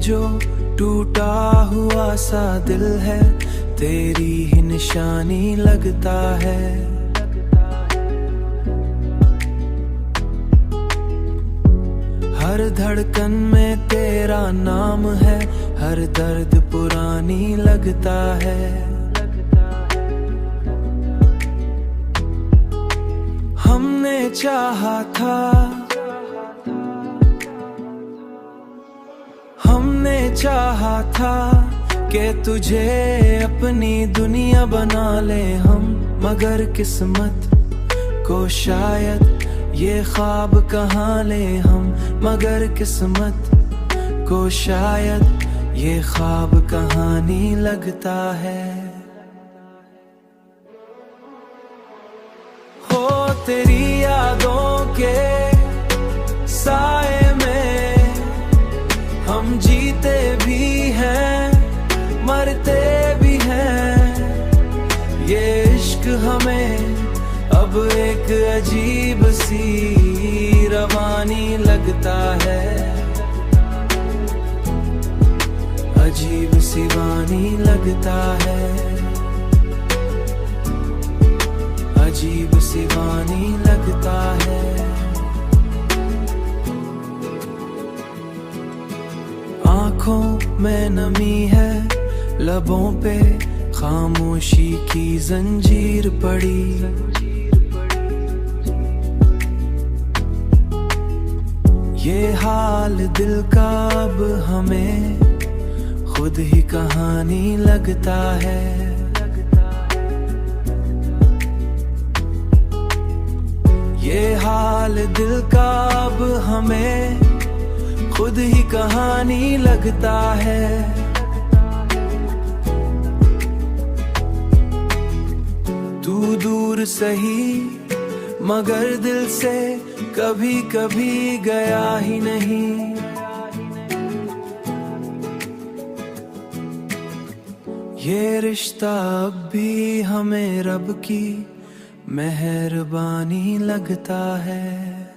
जो टूटा हुआ सा दिल है, तेरी ही निशानी लगता है। हर धड़कन में तेरा नाम है, हर दर्द पुरानी लगता है। हमने चाहा था, हमने चाहा था कि तुझे अपनी दुनिया बना ले हम, मगर किस्मत को शायद ये ख्वाब कहाँ ले हम, मगर किस्मत को शायद ये ख्वाब कहानी लगता है। हो तेरी यादों के साए में हम जीते भी हैं, मरते भी हैं। ये इश्क हमें अब एक अजीब सी रवानी लगता है, अजीब सी वानी लगता है, अजीब सी वानी लगता है। आँखों में नमी है, लबों पे खामोशी की जंजीर पड़ी। ये हाल दिल का अब हमें खुद ही कहानी लगता है। ये हाल दिल का अब हमें खुद ही कहानी लगता है। तू दूर सही मगर दिल से कभी कभी गया ही नहीं। ये रिश्ता अब भी हमें रब की मेहरबानी लगता है।